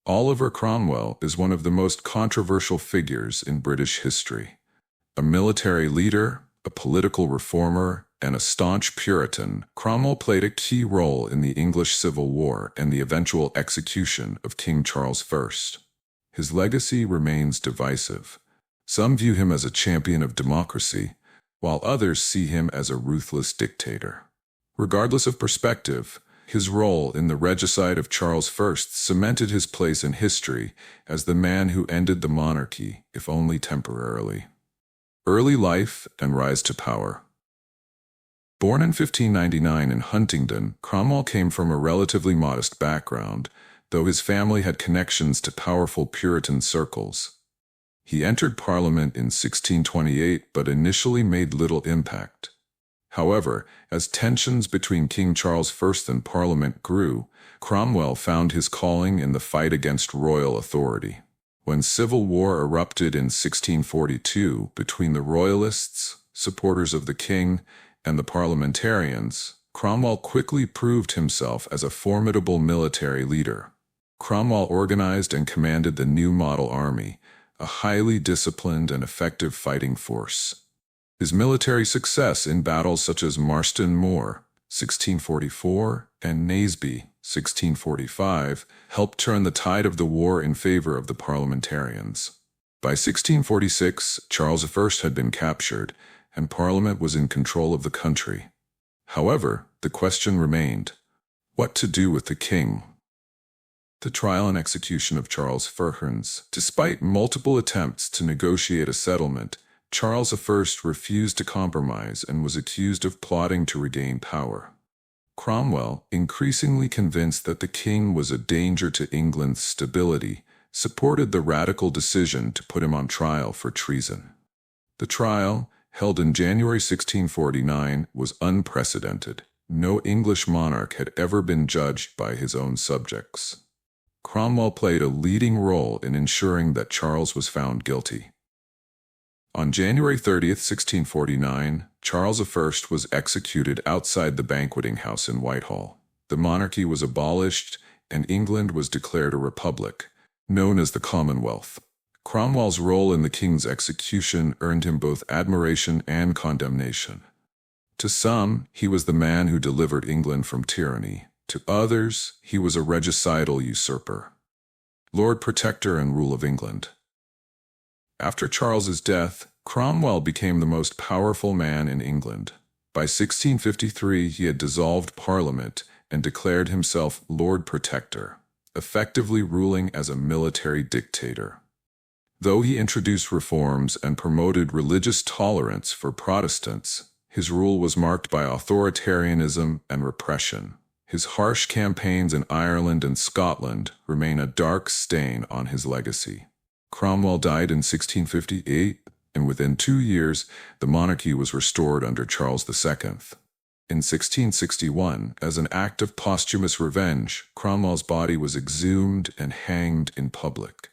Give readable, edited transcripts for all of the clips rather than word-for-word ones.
Oliver Cromwell is one of the most controversial figures in British history. A military leader, a political reformer, and a staunch Puritan, Cromwell played a key role in the English Civil War and the eventual execution of King Charles I. His legacy remains divisive. Some view him as a champion of democracy, while others see him as a ruthless dictator. Regardless of perspective, his role in the regicide of Charles I cemented his place in history as the man who ended the monarchy, if only temporarily. Early life and rise to power. Born in 1599 in Huntingdon, Cromwell came from a relatively modest background, though his family had connections to powerful Puritan circles. He entered Parliament in 1628 but initially made little impact. However, as tensions between King Charles I and Parliament grew, Cromwell found his calling in the fight against royal authority. When civil war erupted in 1642 between the Royalists, supporters of the king, and the parliamentarians, Cromwell quickly proved himself as a formidable military leader. Cromwell organized and commanded the New Model Army, a highly disciplined and effective fighting force. His military success in battles such as Marston Moor, 1644, and Naseby, 1645, helped turn the tide of the war in favor of the parliamentarians. By 1646, Charles I had been captured, and Parliament was in control of the country. However, the question remained, what to do with the king? The trial and execution of Charles I. Despite multiple attempts to negotiate a settlement, Charles I refused to compromise and was accused of plotting to regain power. Cromwell, increasingly convinced that the king was a danger to England's stability, supported the radical decision to put him on trial for treason. The trial, held in January 1649, was unprecedented. No English monarch had ever been judged by his own subjects. Cromwell played a leading role in ensuring that Charles was found guilty. On January 30, 1649, Charles I was executed outside the banqueting house in Whitehall. The monarchy was abolished, and England was declared a republic, known as the Commonwealth. Cromwell's role in the king's execution earned him both admiration and condemnation. To some, he was the man who delivered England from tyranny. To others, he was a regicidal usurper, Lord Protector and rule of England. After Charles's death, Cromwell became the most powerful man in England. By 1653, he had dissolved Parliament and declared himself Lord Protector, effectively ruling as a military dictator. Though he introduced reforms and promoted religious tolerance for Protestants, his rule was marked by authoritarianism and repression. His harsh campaigns in Ireland and Scotland remain a dark stain on his legacy. Cromwell died in 1658, and within 2 years, the monarchy was restored under Charles II. In 1661, as an act of posthumous revenge, Cromwell's body was exhumed and hanged in public.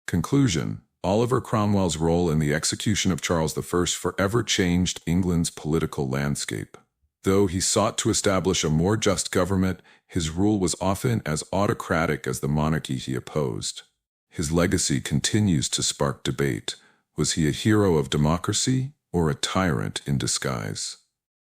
Conclusion: Oliver Cromwell's role in the execution of Charles I forever changed England's political landscape. Though he sought to establish a more just government, his rule was often as autocratic as the monarchy he opposed. His legacy continues to spark debate. Was he a hero of democracy or a tyrant in disguise?